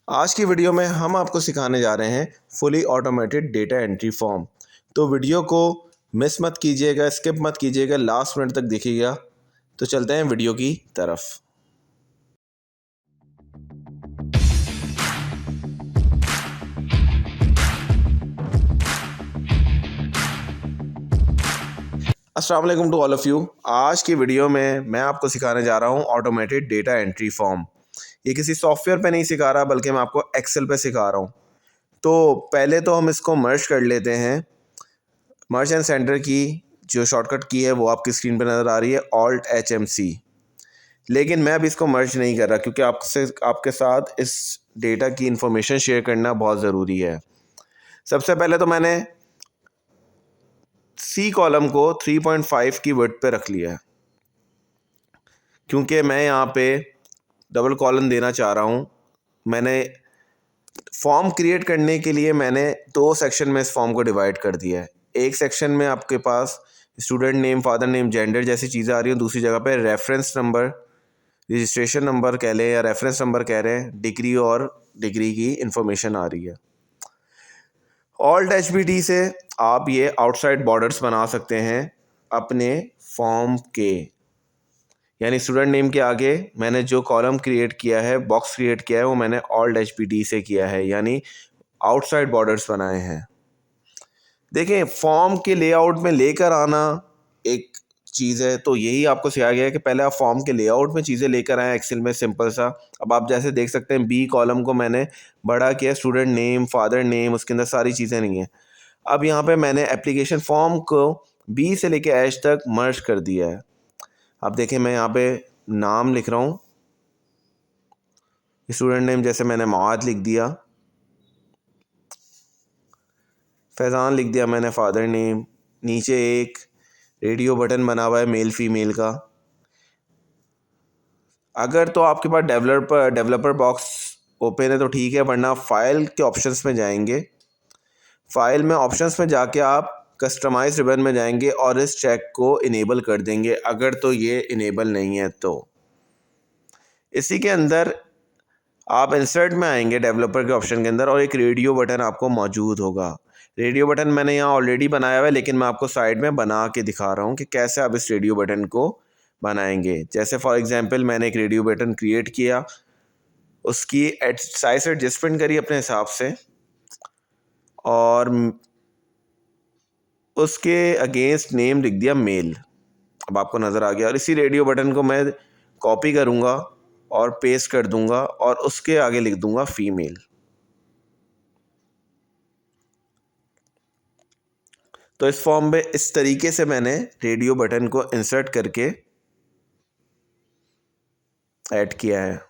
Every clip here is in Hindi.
आज की वीडियो में हम आपको सिखाने जा रहे हैं fully automated data entry form. तो वीडियो को मिस मत कीजिएगा, स्किप मत कीजिएगा, लास्ट मिनट तक देखिएगा। तो चलते हैं वीडियो की तरफ। अस्सलाम वालेकुम टू ऑल ऑफ़ यू। आज की वीडियो में मैं आपको सिखाने जा रहा हूँ ऑटोमेटेड डेटा एंट्री फॉर्म। ये किसी सॉफ्टवेयर पे नहीं सिखा रहा, बल्कि मैं आपको एक्सेल पे सिखा रहा हूँ। तो पहले तो हम इसको मर्ज कर लेते हैं। मर्ज एंड सेंटर की जो शॉर्टकट की है वो आपकी स्क्रीन पर नज़र आ रही है, Alt+HMC। लेकिन मैं अब इसको मर्ज नहीं कर रहा, क्योंकि आपके साथ इस डेटा की इंफॉर्मेशन शेयर करना बहुत ज़रूरी है। सबसे पहले तो मैंने सी कॉलम को 3.5 की विड्थ पे रख लिया है, क्योंकि मैं यहाँ पे डबल कॉलम देना चाह रहा हूँ। मैंने फॉर्म क्रिएट करने के लिए मैंने दो सेक्शन में इस फॉर्म को डिवाइड कर दिया है। एक सेक्शन में आपके पास student name, father name, gender जैसी चीज़ें आ रही हैं। दूसरी जगह पे रेफरेंस नंबर, रजिस्ट्रेशन नंबर कह लें या रेफरेंस नंबर कह रहे हैं, डिग्री और डिग्री की इंफॉर्मेशन आ रही है। Alt+HBD से आप ये आउटसाइड बॉर्डर्स बना सकते हैं अपने फॉर्म के, यानी स्टूडेंट नेम के आगे मैंने जो कॉलम क्रिएट किया है, बॉक्स क्रिएट किया है, वो मैंने Alt+HBD से किया है, यानी आउटसाइड बॉर्डर्स बनाए हैं। देखें, फॉर्म के लेआउट में लेकर आना एक चीज़ है, तो यही आपको सिखाया गया है कि पहले आप फॉर्म के लेआउट में चीज़ें लेकर आएँ एक्सेल में, सिंपल सा। अब आप जैसे देख सकते हैं, बी कॉलम को मैंने बड़ा किया, स्टूडेंट नेम, फादर नेम, उसके अंदर सारी चीज़ें नहीं हैं। अब यहाँ पे मैंने एप्लीकेशन फॉर्म को बी से लेके एच तक मर्ज कर दिया है। अब देखें, मैं यहाँ पे नाम लिख रहा हूँ, स्टूडेंट नेम जैसे मैंने मवाद लिख दिया, फैज़ान लिख दिया मैंने, फादर नेम। नीचे एक रेडियो बटन बना हुआ है मेल फीमेल का। अगर तो आपके पास डेवलपर बॉक्स ओपन है तो ठीक है, वरना फाइल के ऑप्शंस में जाएंगे। फाइल में ऑप्शंस में जाके आप कस्टमाइज रिबन में जाएंगे और इस चेक को इनेबल कर देंगे, अगर तो ये इनेबल नहीं है तो। इसी के अंदर आप इंसर्ट में आएंगे डेवलपर के ऑप्शन के अंदर, और एक रेडियो बटन आपको मौजूद होगा। रेडियो बटन मैंने यहाँ ऑलरेडी बनाया हुआ है, लेकिन मैं आपको साइड में बना के दिखा रहा हूँ कि कैसे आप इस रेडियो बटन को बनाएंगे। जैसे फॉर एग्जांपल मैंने एक रेडियो बटन क्रिएट किया, उसकी साइज एडजस्टमेंट करी अपने हिसाब से, और उसके अगेंस्ट नेम लिख दिया मेल। अब आपको नज़र आ गया। और इसी रेडियो बटन को मैं कॉपी करूँगा और पेस्ट कर दूँगा, और उसके आगे लिख दूँगा फीमेल। तो इस फॉर्म में इस तरीके से मैंने रेडियो बटन को इंसर्ट करके ऐड किया है।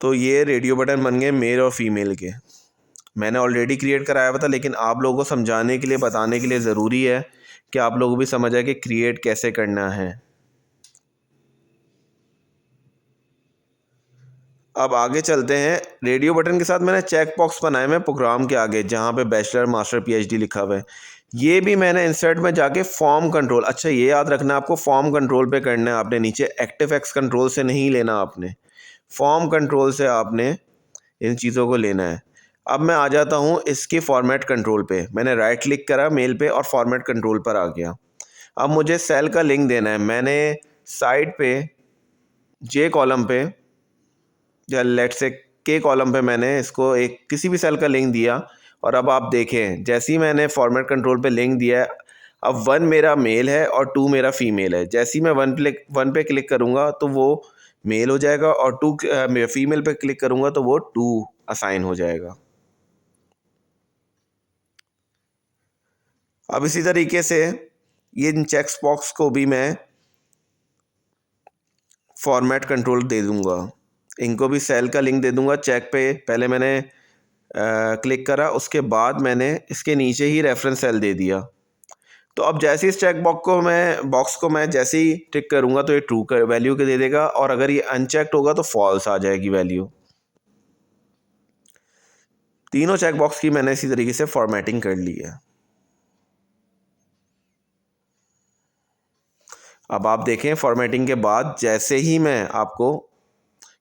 तो ये रेडियो बटन बन गए मेल और फीमेल के। मैंने ऑलरेडी क्रिएट कराया हुआ था, लेकिन आप लोगों को समझाने के लिए, बताने के लिए ज़रूरी है कि आप लोग भी समझ आए कि क्रिएट कैसे करना है। अब आगे चलते हैं। रेडियो बटन के साथ मैंने चेक बॉक्स बनाए हुए प्रोग्राम के आगे, जहाँ पे बैचलर, मास्टर, पीएचडी लिखा हुआ है। ये भी मैंने इंसर्ट में जाके फॉर्म कंट्रोल, अच्छा ये याद रखना आपको, फॉर्म कंट्रोल पे करना है आपने, नीचे एक्टिव एक्स कंट्रोल से नहीं लेना आपने, फॉर्म कंट्रोल से आपने इन चीज़ों को लेना है। अब मैं आ जाता हूँ इसके फॉर्मेट कंट्रोल पे। मैंने राइट क्लिक करा मेल पे और फॉर्मेट कंट्रोल पर आ गया। अब मुझे सेल का लिंक देना है। मैंने साइड पे जे कॉलम पे या लेट से के कॉलम पे मैंने इसको एक किसी भी सेल का लिंक दिया, और अब आप देखें, जैसे ही मैंने फॉर्मेट कंट्रोल पे लिंक दिया है, अब 1 मेरा मेल है और 2 मेरा फीमेल है। जैसे ही मैं 1 पे क्लिक करूँगा तो वो मेल हो जाएगा, और 2 फीमेल पे क्लिक करूँगा तो वो 2 असाइन हो जाएगा। अब इसी तरीके से ये इन चेक्स बॉक्स को भी मैं फॉर्मेट कंट्रोल दे दूँगा। इनको भी सेल का लिंक दे दूँगा। चेक पे पहले मैंने क्लिक करा, उसके बाद मैंने इसके नीचे ही रेफरेंस सेल दे दिया। तो अब जैसे इस चेक बॉक्स को मैं जैसे ही टिक करूँगा तो ये ट्रू कर वैल्यू के दे देगा, और अगर ये अनचेक्ड होगा तो फॉल्स आ जाएगी वैल्यू। तीनों चेक बॉक्स की मैंने इसी तरीके से फॉर्मेटिंग कर ली है। अब आप देखें, फॉर्मेटिंग के बाद जैसे ही मैं आपको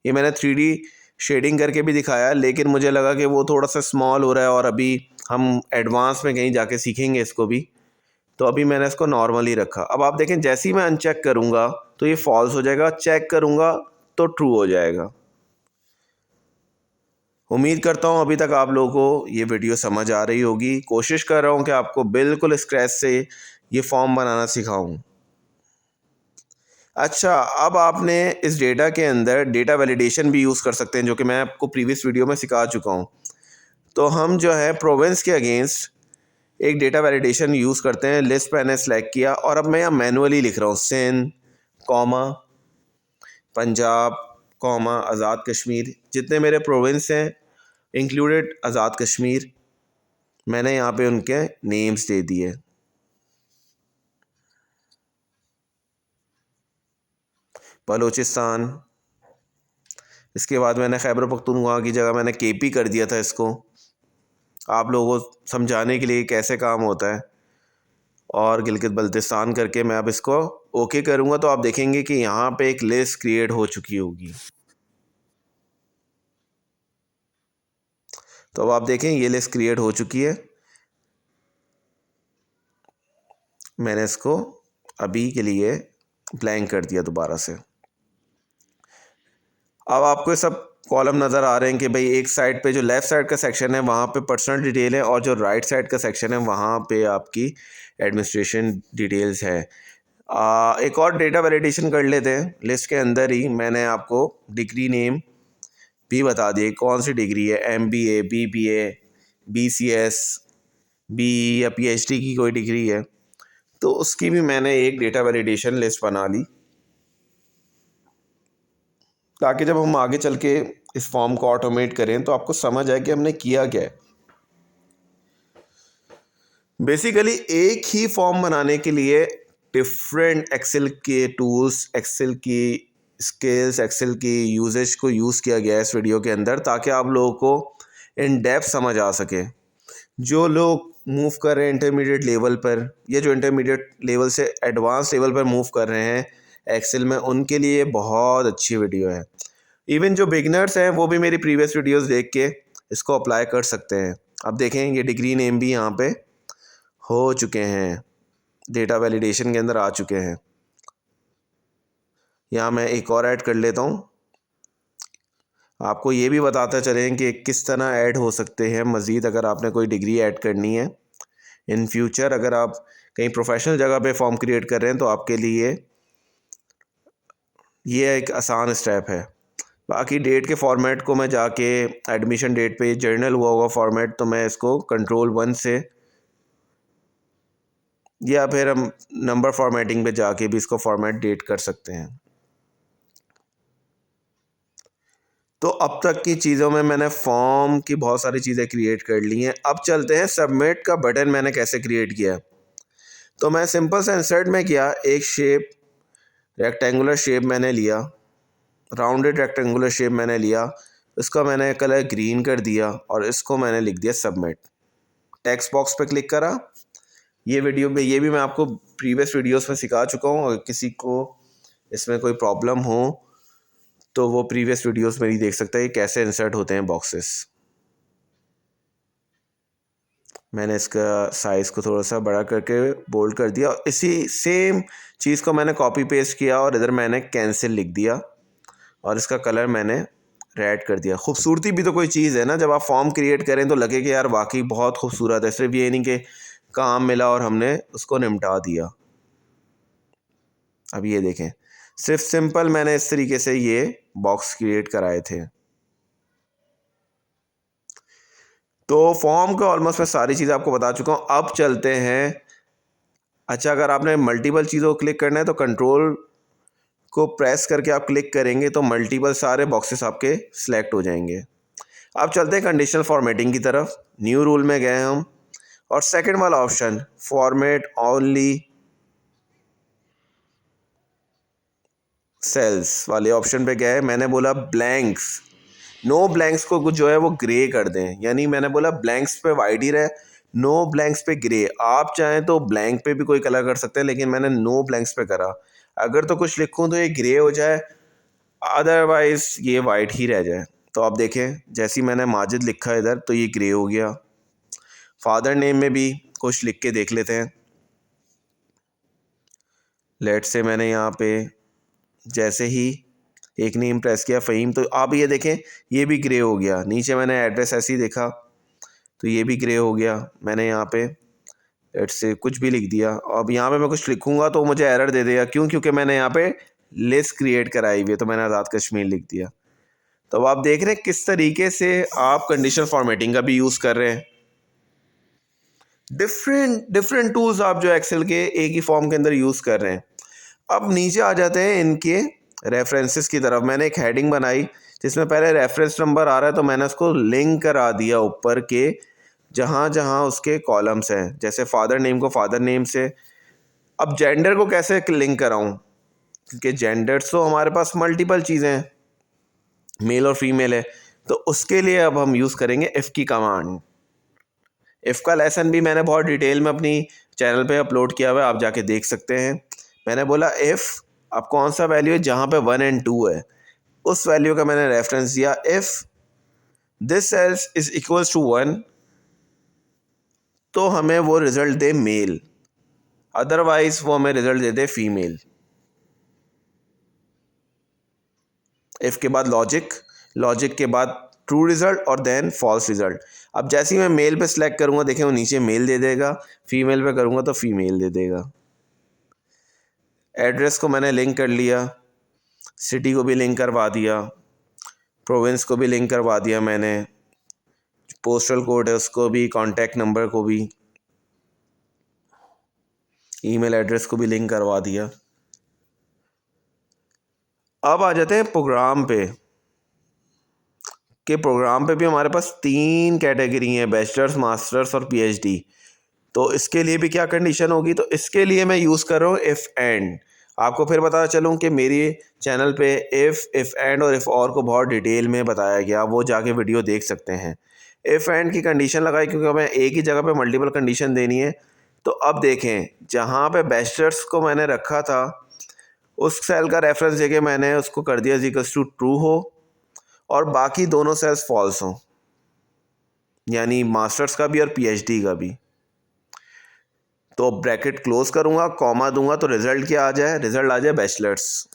ये मैंने 3D शेडिंग करके भी दिखाया, लेकिन मुझे लगा कि वो थोड़ा सा स्मॉल हो रहा है और अभी हम एडवांस में कहीं जाके सीखेंगे इसको भी, तो अभी मैंने इसको नॉर्मल ही रखा। अब आप देखें जैसे ही मैं अनचेक करूँगा तो ये फॉल्स हो जाएगा, चेक करूँगा तो ट्रू हो जाएगा। उम्मीद करता हूँ अभी तक आप लोगों को ये वीडियो समझ आ रही होगी। कोशिश कर रहा हूँ कि आपको बिल्कुल स्क्रैच से ये फॉर्म बनाना सिखाऊँ। अच्छा, अब आपने इस डेटा के अंदर डेटा वैलिडेशन भी यूज़ कर सकते हैं, जो कि मैं आपको प्रीवियस वीडियो में सिखा चुका हूँ। तो हम जो है प्रोविंस के अगेंस्ट एक डेटा वैलिडेशन यूज़ करते हैं। लिस्ट मैंने सेलेक्ट किया और अब मैं यहाँ मैनुअली लिख रहा हूँ सिंध, कॉमा, पंजाब, कॉमा, आज़ाद कश्मीर। जितने मेरे प्रोविंस हैं इंक्लूडेड आज़ाद कश्मीर, मैंने यहाँ पे उनके नेम्स दे दिए। बलूचिस्तान, इसके बाद मैंने खैबर पख्तूनख्वा की जगह मैंने केपी कर दिया था इसको, आप लोगों को समझाने के लिए कैसे काम होता है। और गिलगित बल्तिस्तान करके मैं अब इसको ओके करूँगा तो आप देखेंगे कि यहाँ पे एक लिस्ट क्रिएट हो चुकी होगी। तो अब आप देखें ये लिस्ट क्रिएट हो चुकी है। मैंने इसको अभी के लिए ब्लैंक कर दिया दोबारा से। अब आपको ये सब कॉलम नज़र आ रहे हैं कि भाई एक साइड पे जो लेफ़्ट साइड का सेक्शन है वहाँ पे पर्सनल डिटेल है और जो राइट साइड का सेक्शन है वहाँ पे आपकी एडमिनिस्ट्रेशन डिटेल्स है। एक और डेटा वैलिडेशन कर लेते हैं। लिस्ट के अंदर ही मैंने आपको डिग्री नेम भी बता दिए, कौन सी डिग्री है, MBA, BBA, BCS, BE या PhD की कोई डिग्री है, तो उसकी भी मैंने एक डेटा वैलिडेशन लिस्ट बना ली, ताकि जब हम आगे चल के इस फॉर्म को ऑटोमेट करें तो आपको समझ आए कि हमने किया क्या है। बेसिकली एक ही फॉर्म बनाने के लिए डिफरेंट एक्सेल के टूल्स, एक्सेल की स्किल्स, एक्सेल की यूजेज को यूज़ किया गया है इस वीडियो के अंदर, ताकि आप लोगों को इन डेप्थ समझ आ सके। जो लोग मूव कर रहे हैं इंटरमीडिएट लेवल पर या जो इंटरमीडिएट लेवल से एडवांस लेवल पर मूव कर रहे हैं एक्सेल में, उनके लिए बहुत अच्छी वीडियो है। इवन जो बिगनर्स हैं वो भी मेरी प्रीवियस वीडियोस देख के इसको अप्लाई कर सकते हैं। अब देखें ये डिग्री नेम भी यहाँ पे हो चुके हैं, डेटा वैलिडेशन के अंदर आ चुके हैं। यहाँ मैं एक और ऐड कर लेता हूँ, आपको ये भी बताते चलें कि किस तरह ऐड हो सकते हैं मज़ीद अगर आपने कोई डिग्री ऐड करनी है इन फ्यूचर। अगर आप कहीं प्रोफेशनल जगह पे फॉर्म क्रिएट कर रहे हैं तो आपके लिए ये एक आसान स्टेप है। बाकी डेट के फॉर्मेट को मैं जाके एडमिशन डेट पे जर्नल हुआ होगा फॉर्मेट, तो मैं इसको Ctrl+1 से या फिर हम नंबर फॉर्मेटिंग पे जाके भी इसको फॉर्मेट डेट कर सकते हैं। तो अब तक की चीज़ों में मैंने फॉर्म की बहुत सारी चीज़ें क्रिएट कर ली हैं। अब चलते हैं सबमिट का बटन मैंने कैसे क्रिएट किया। तो मैं सिंपल सा इंसर्ट में किया, एक शेप रेक्टेंगुलर शेप मैंने लिया, राउंडेड रेक्टेंगुलर शेप मैंने लिया, इसका मैंने कलर ग्रीन कर दिया और इसको मैंने लिख दिया सबमिट। टेक्स्ट बॉक्स पे क्लिक करा। ये वीडियो में ये भी मैं आपको प्रीवियस वीडियोस में सिखा चुका हूँ। अगर किसी को इसमें कोई प्रॉब्लम हो तो वो प्रीवियस वीडियोस मेरी देख सकता है कैसे इंसर्ट होते हैं बॉक्सेस। मैंने इसका साइज़ को थोड़ा सा बड़ा करके बोल्ड कर दिया और इसी सेम चीज़ को मैंने कॉपी पेस्ट किया और इधर मैंने कैंसिल लिख दिया और इसका कलर मैंने रेड कर दिया। खूबसूरती भी तो कोई चीज़ है ना, जब आप फॉर्म क्रिएट करें तो लगे कि यार वाकई बहुत खूबसूरत है, सिर्फ ये नहीं कि काम मिला और हमने उसको निपटा दिया। अब ये देखें, सिर्फ सिंपल मैंने इस तरीके से ये बॉक्स क्रिएट कराए थे। तो फॉर्म का ऑलमोस्ट मैं सारी चीज़ें आपको बता चुका हूँ। अब चलते हैं, अच्छा अगर आपने मल्टीपल चीज़ों को क्लिक करना है तो कंट्रोल को प्रेस करके आप क्लिक करेंगे तो मल्टीपल सारे बॉक्सेस आपके सिलेक्ट हो जाएंगे। अब चलते हैं कंडीशनल फॉर्मेटिंग की तरफ। न्यू रूल में गए हम और सेकंड वाला ऑप्शन फॉर्मेट ओनली सेल्स वाले ऑप्शन पे गए। मैंने बोला ब्लैंक्स, नो ब्लैंक्स को कुछ जो है वो ग्रे कर दें, यानी मैंने बोला ब्लैंक्स पे वाइट ही रहे, नो ब्लैंक्स पे ग्रे। आप चाहें तो ब्लैंक पे भी कोई कलर कर सकते हैं, लेकिन मैंने नो ब्लैंक्स पे करा। अगर तो कुछ लिखूं तो ये ग्रे हो जाए, अदरवाइज़ ये वाइट ही रह जाए। तो आप देखें जैसे ही मैंने माजिद लिखा इधर तो ये ग्रे हो गया। फादर नेम में भी कुछ लिख के देख लेते हैं। लेट्स से मैंने यहाँ पे जैसे ही एक नेम प्रेस किया फ़हीम, तो आप ये देखें ये भी ग्रे हो गया। नीचे मैंने एड्रेस ऐसे ही देखा तो ये भी ग्रे हो गया। मैंने यहाँ पे लेट्स से कुछ भी लिख दिया। अब यहाँ पे मैं कुछ लिखूँगा तो मुझे एरर दे देगा। क्यों? क्योंकि मैंने यहाँ पे लिस्ट क्रिएट कराई हुई है, तो मैंने आज़ाद कश्मीर लिख दिया। तो अब आप देख रहे हैं किस तरीके से आप कंडीशनल फॉर्मेटिंग का भी यूज़ कर रहे हैं। डिफरेंट डिफरेंट टूल्स आप जो एक्सेल के एक ही फॉर्म के अंदर यूज़ कर रहे हैं। अब नीचे आ जाते हैं इनके रेफरेंसेस की तरफ। मैंने एक हेडिंग बनाई जिसमें पहले रेफरेंस नंबर आ रहा है, तो मैंने उसको लिंक करा दिया ऊपर के जहाँ जहाँ उसके कॉलम्स हैं। जैसे फादर नेम को फादर नेम से। अब जेंडर को कैसे लिंक कराऊं? क्योंकि जेंडर्स तो हमारे पास मल्टीपल चीज़ें हैं, मेल और फीमेल है। तो उसके लिए अब हम यूज़ करेंगे इफ़ की कमांड। इफ़ का लेसन भी मैंने बहुत डिटेल में अपनी चैनल पे अपलोड किया हुआ है, आप जाके देख सकते हैं। मैंने बोला इफ़ अब कौन सा वैल्यू है जहाँ पे 1 और 2 है, उस वैल्यू का मैंने रेफरेंस दिया। If this sales is equals to 1 तो हमें वो रिज़ल्ट दे मेल, अदरवाइज़ वो हमें result they they female. If के बाद लॉजिक, लॉजिक के बाद ट्रू रिज़ल्ट और देन फॉल्स रिज़ल्ट। अब जैसे ही मैं मेल पे सिलेक्ट करूँगा देखें वो नीचे मेल दे देगा, फीमेल पे करूँगा तो फीमेल दे देगा। एड्रेस को मैंने लिंक कर लिया, सिटी को भी लिंक करवा दिया, प्रोविंस को भी लिंक करवा दिया मैंने, पोस्टल कोड है उसको भी, कॉन्टैक्ट नंबर को भी, ईमेल एड्रेस को भी लिंक करवा दिया। अब आ जाते हैं प्रोग्राम पे। प्रोग्राम पे भी हमारे पास 3 कैटेगरी हैं, बैचलर्स, मास्टर्स और पीएचडी। तो इसके लिए भी क्या कंडीशन होगी? तो इसके लिए मैं यूज़ कर रहा हूँ इफ़ एंड। आपको फिर पता चलूँ कि मेरी चैनल पे इफ़ एंड और इफ़ और को बहुत डिटेल में बताया गया, वो जाके वीडियो देख सकते हैं। इफ़ एंड की कंडीशन लगाई क्योंकि हमें एक ही जगह पे मल्टीपल कंडीशन देनी है। तो अब देखें जहाँ पे बैचलर्स को मैंने रखा था उस सेल का रेफरेंस देके मैंने उसको कर दिया इक्वल्स टू ट्रू हो और बाकी दोनों सेल्स फॉल्स हों, यानी मास्टर्स का भी और पीएचडी का भी। तो ब्रैकेट क्लोज करूंगा, कॉमा दूंगा तो रिजल्ट क्या आ जाए? रिजल्ट आ जाए बैचलर्स।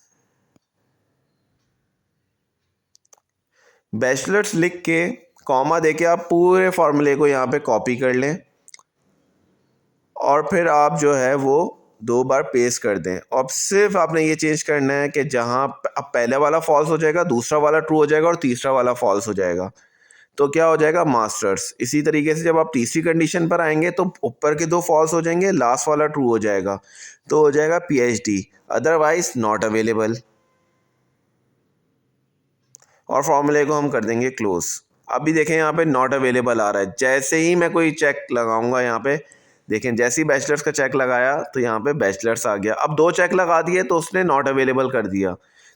बैचलर्स लिख के कॉमा देके आप पूरे फॉर्मूले को यहाँ पे कॉपी कर लें और फिर आप जो है वो 2 बार पेस्ट कर दें। अब सिर्फ आपने ये चेंज करना है कि जहाँ अब पहले वाला फॉल्स हो जाएगा, दूसरा वाला ट्रू हो जाएगा और तीसरा वाला फॉल्स हो जाएगा। तो क्या हो जाएगा? मास्टर्स। इसी तरीके से जब आप तीसरी कंडीशन पर आएंगे तो ऊपर के 2 फॉल्स हो जाएंगे, लास्ट वाला ट्रू हो जाएगा, तो हो जाएगा पीएचडी, अदरवाइज नॉट अवेलेबल। और फॉर्मूले को हम कर देंगे क्लोज। अभी देखें यहाँ पे नॉट अवेलेबल आ रहा है। जैसे ही मैं कोई चेक लगाऊंगा यहाँ पे देखें, जैसे ही बैचलर्स का चेक लगाया तो यहाँ पे बैचलर्स आ गया। अब 2 चेक लगा दिए तो उसने नॉट अवेलेबल कर दिया।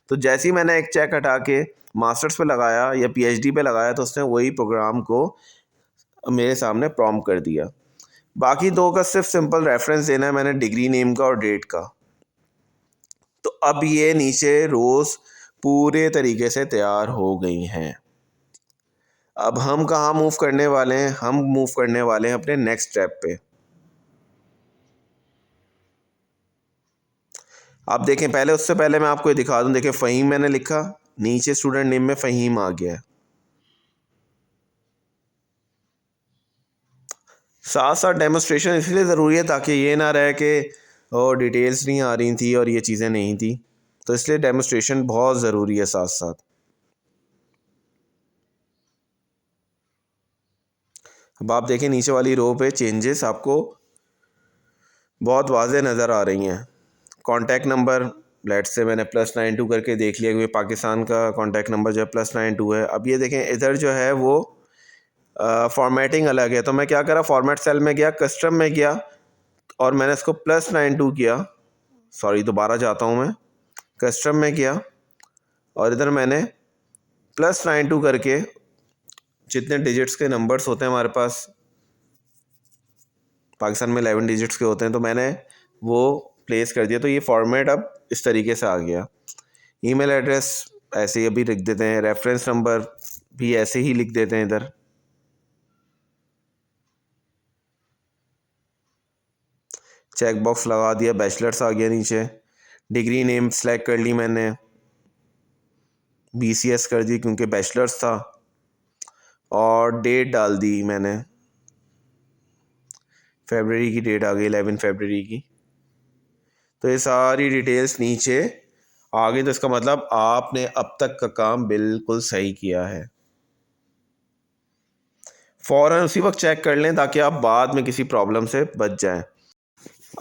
तो जैसे ही मैंने एक चेक हटा के मास्टर्स पे लगाया या पीएचडी पे लगाया तो उसने वही प्रोग्राम को मेरे सामने प्रॉम्प्ट कर दिया। बाकी 2 का सिर्फ सिंपल रेफरेंस देना है मैंने, डिग्री नेम का और डेट का। तो अब ये नीचे रोज़ पूरे तरीके से तैयार हो गई हैं। अब हम कहाँ मूव करने वाले हैं? हम मूव करने वाले हैं अपने नेक्स्ट स्टेप पे। आप देखें, पहले उससे पहले मैं आपको ये दिखा दूं। देखिए फ़हीम मैंने लिखा, नीचे स्टूडेंट नेम में फ़हीम आ गया। साथ साथ डेमोस्ट्रेशन इसलिए ज़रूरी है ताकि ये ना रहे कि और डिटेल्स नहीं आ रही थी और ये चीज़ें नहीं थी, तो इसलिए डेमोस्ट्रेशन बहुत ज़रूरी है साथ साथ। अब आप देखें नीचे वाली रो पे चेंजेस आपको बहुत वाज़ेह नज़र आ रही हैं। कॉन्टैक्ट नंबर लेट से मैंने +92 करके देख लिया क्योंकि पाकिस्तान का कॉन्टैक्ट नंबर जो है +92 है। अब ये देखें इधर जो है वो फॉर्मेटिंग अलग है। तो मैं क्या करा, फॉर्मेट सेल में गया, कस्टम में गया और मैंने इसको +92 किया। सॉरी, दोबारा जाता हूँ मैं, कस्टम में गया और इधर मैंने +92 करके जितने डिजिट्स के नंबर्स होते हैं हमारे पास, पाकिस्तान में 11 डिजिट्स के होते हैं, तो मैंने वो प्लेस कर दिया। तो ये फॉर्मेट अब इस तरीके से आ गया। ईमेल एड्रेस ऐसे ही अभी लिख देते हैं, रेफरेंस नंबर भी ऐसे ही लिख देते हैं इधर। चेक बॉक्स लगा दिया, बैचलर्स आ गया नीचे। डिग्री नेम सेलेक्ट कर ली मैंने, BCS कर दी क्योंकि बैचलर्स था। और डेट डाल दी मैंने, फरवरी की डेट आ गई, 11 फरवरी की। तो ये सारी डिटेल्स नीचे आ गई, तो इसका मतलब आपने अब तक का काम बिल्कुल सही किया है। फ़ौरन उसी वक्त चेक कर लें ताकि आप बाद में किसी प्रॉब्लम से बच जाएं।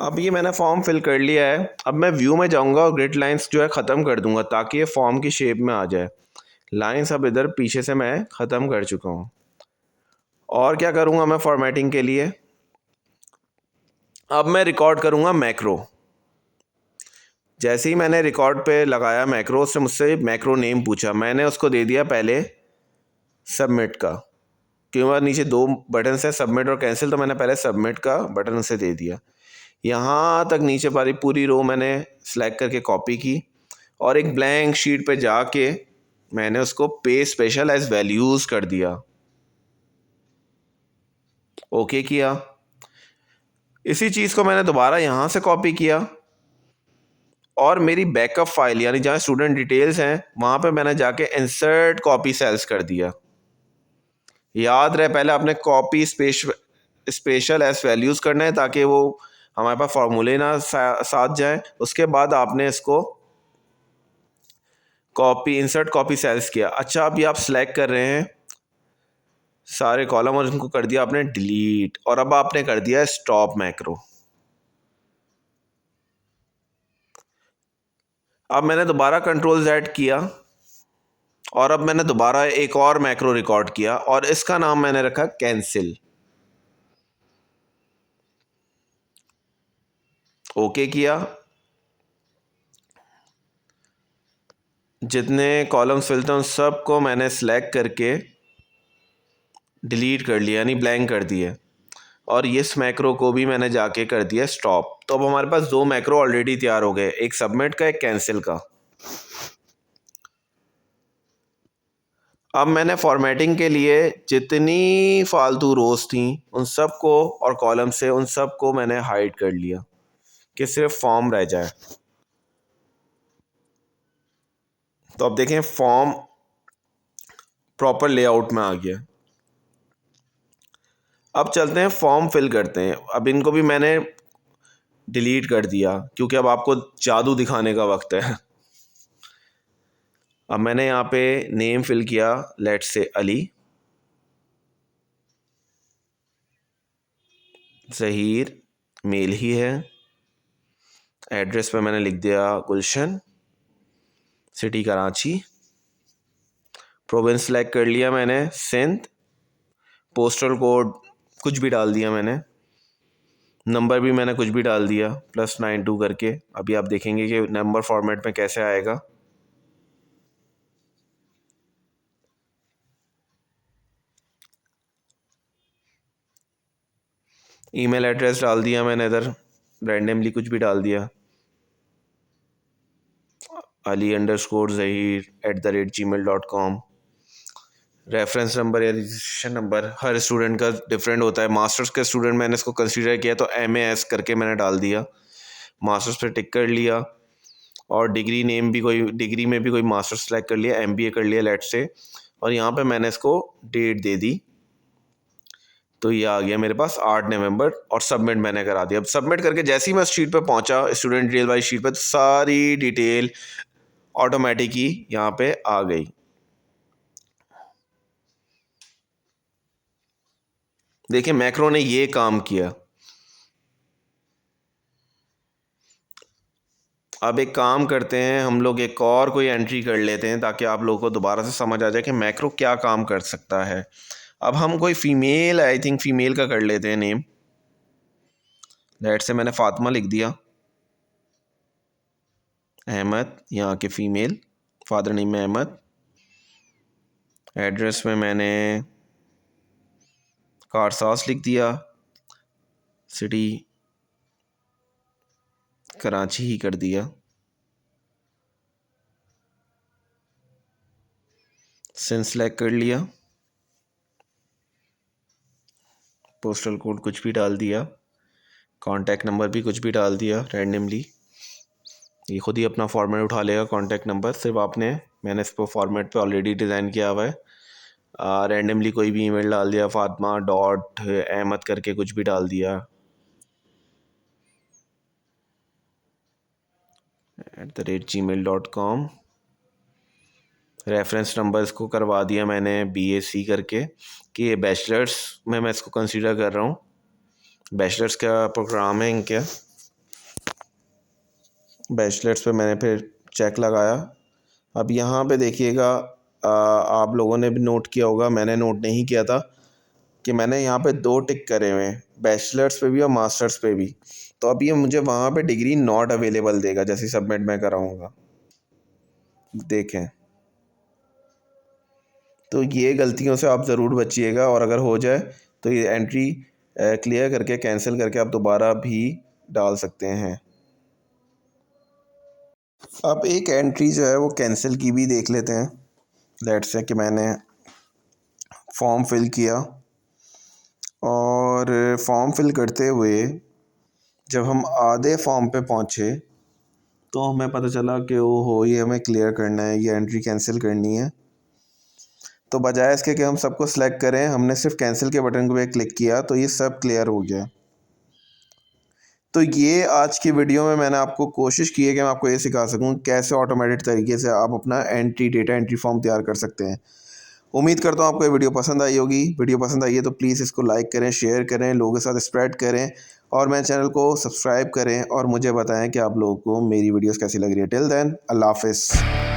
अब ये मैंने फॉर्म फिल कर लिया है। अब मैं व्यू में जाऊंगा और ग्रिड लाइंस जो है ख़त्म कर दूंगा ताकि ये फॉर्म की शेप में आ जाए। लाइंस अब इधर पीछे से मैं ख़त्म कर चुका हूँ। और क्या करूँगा मैं फॉर्मेटिंग के लिए, अब मैं रिकॉर्ड करूँगा मैक्रो। जैसे ही मैंने रिकॉर्ड पे लगाया मैक्रो, उसने मुझसे मैक्रो नेम पूछा, मैंने उसको दे दिया पहले सबमिट का, क्योंकि नीचे दो बटन है, सबमिट और कैंसिल, तो मैंने पहले सबमिट का बटन उसे दे दिया। यहाँ तक नीचे वाली पूरी रो मैंने सेलेक्ट करके कॉपी की और एक ब्लैंक शीट पे जाके मैंने उसको पे स्पेशल एज वैल्यूज़ कर दिया, ओके किया। इसी चीज़ को मैंने दोबारा यहाँ से कॉपी किया और मेरी बैकअप फाइल यानी जहाँ स्टूडेंट डिटेल्स हैं वहाँ पे मैंने जाके इंसर्ट कॉपी सेल्स कर दिया। याद रहे पहले आपने कॉपी स्पेशल एस वैल्यूज़ करना है ताकि वो हमारे पास फार्मूले ना साथ जाए। उसके बाद आपने इसको कॉपी इंसर्ट कॉपी सेल्स किया। अच्छा, अभी आप सिलेक्ट कर रहे हैं सारे कॉलम और उनको कर दिया आपने डिलीट, और अब आपने कर दिया स्टॉप मैक्रो। अब मैंने दोबारा कंट्रोल Z किया और अब मैंने दोबारा एक और मैक्रो रिकॉर्ड किया और इसका नाम मैंने रखा कैंसिल, ओके किया। जितने कॉलम्स फिल थे उन सब को मैंने सेलेक्ट करके डिलीट कर लिया यानी ब्लैंक कर दिए, और इस मैक्रो को भी मैंने जाके कर दिया स्टॉप। तो अब हमारे पास दो मैक्रो ऑलरेडी तैयार हो गए, एक सबमिट का, एक कैंसिल का। अब मैंने फॉर्मेटिंग के लिए जितनी फालतू रोज थी उन सब को और कॉलम से उन सब को मैंने हाइड कर लिया कि सिर्फ फॉर्म रह जाए। तो अब देखें फॉर्म प्रॉपर लेआउट में आ गया। अब चलते हैं फॉर्म फिल करते हैं। अब इनको भी मैंने डिलीट कर दिया क्योंकि अब आपको जादू दिखाने का वक्त है। अब मैंने यहाँ पे नेम फिल किया, let's say Ali, Zaheer mail ही है, एड्रेस पे मैंने लिख दिया गुलशन, सिटी कराची, प्रोविंस सेलेक्ट कर लिया मैंने सिंध, पोस्टल कोड कुछ भी डाल दिया मैंने, नंबर भी मैंने कुछ भी डाल दिया +92 करके। अभी आप देखेंगे कि नंबर फॉर्मेट में कैसे आएगा। ईमेल एड्रेस डाल दिया मैंने इधर, रैंडमली कुछ भी डाल दिया, ali_zahir@gmail.com। रेफरेंस नंबर या रजिस्ट्रेशन नंबर हर स्टूडेंट का डिफरेंट होता है। मास्टर्स के स्टूडेंट मैंने इसको कंसीडर किया तो MAS करके मैंने डाल दिया, मास्टर्स पे टिक कर लिया। और डिग्री नेम भी कोई, डिग्री में भी कोई मास्टर्स सेलेक्ट कर लिया, MBA कर लिया लेट से, और यहाँ पे मैंने इसको डेट दे दी। तो ये आ गया मेरे पास 8 नवंबर और सबमिट मैंने करा दिया। अब सबमिट करके जैसे ही मैं शीट पे पहुंचा, स्टूडेंट डिटेल वाली शीट पे, तो सारी डिटेल ऑटोमेटिक ही यहाँ पे आ गई। देखिए मैक्रो ने ये काम किया। अब एक काम करते हैं, हम लोग एक और कोई एंट्री कर लेते हैं ताकि आप लोगों को दोबारा से समझ आ जाए कि मैक्रो क्या काम कर सकता है। अब हम कोई फ़ीमेल, आई थिंक फ़ीमेल का कर लेते हैं नेम, लेट से मैंने फ़ातिमा लिख दिया, अहमद यहाँ के फ़ीमेल, फादर नेम में अहमद, एड्रेस में मैंने कारसास लिख दिया, सिटी कराची ही कर दिया। सिन सेलेक्ट कर लिया, पोस्टल कोड कुछ भी डाल दिया, कॉन्टैक्ट नंबर भी कुछ भी डाल दिया रैंडमली। ये खुद ही अपना फॉर्मेट उठा लेगा कॉन्टैक्ट नंबर। सिर्फ मैंने इसको फॉर्मेट पे ऑलरेडी डिज़ाइन किया हुआ है। रैंडमली कोई भी ईमेल डाल दिया, फातिमा डॉट अहमद करके कुछ भी डाल दिया @gmail.com। रेफरेंस नंबर इसको करवा दिया मैंने BAC करके कि ये बैचलर्स में मैं इसको कंसीडर कर रहा हूँ। बैचलर्स का प्रोग्राम है इनके। बैचलर्स पे मैंने फिर चेक लगाया। अब यहाँ पे देखिएगा, आप लोगों ने भी नोट किया होगा, मैंने नोट नहीं किया था कि मैंने यहाँ पे 2 टिक करे हुए हैं, बैचलर्स पे भी और मास्टर्स पे भी। तो अब ये मुझे वहाँ पे डिग्री नॉट अवेलेबल देगा जैसे सबमिट मैं कराऊँगा। देखें, तो ये गलतियों से आप ज़रूर बचिएगा, और अगर हो जाए तो ये एंट्री क्लियर करके कैंसिल करके आप दोबारा भी डाल सकते हैं। अब एक एंट्री जो है वो कैंसिल की भी देख लेते हैं। लेट्स से कि मैंने फॉर्म फिल किया, और फॉर्म फिल करते हुए जब हम आधे फॉर्म पे पहुँचे तो हमें पता चला कि ओहो, ये हमें क्लियर करना है, ये एंट्री कैंसिल करनी है। तो बजाय इसके कि हम सबको सिलेक्ट करें, हमने सिर्फ कैंसिल के बटन पे क्लिक किया तो ये सब क्लियर हो गया। तो ये आज की वीडियो में मैंने आपको कोशिश की है कि मैं आपको ये सिखा सकूं कैसे ऑटोमेटेड तरीके से आप अपना डेटा एंट्री फॉर्म तैयार कर सकते हैं। उम्मीद करता हूँ आपको ये वीडियो पसंद आई होगी। वीडियो पसंद आई है तो प्लीज़ इसको लाइक करें, शेयर करें, लोगों के साथ स्प्रेड करें, और मेरे चैनल को सब्सक्राइब करें, और मुझे बताएं कि आप लोगों को मेरी वीडियोस कैसी लग रही है। टिल देन, अल्लाह हाफ़िज़।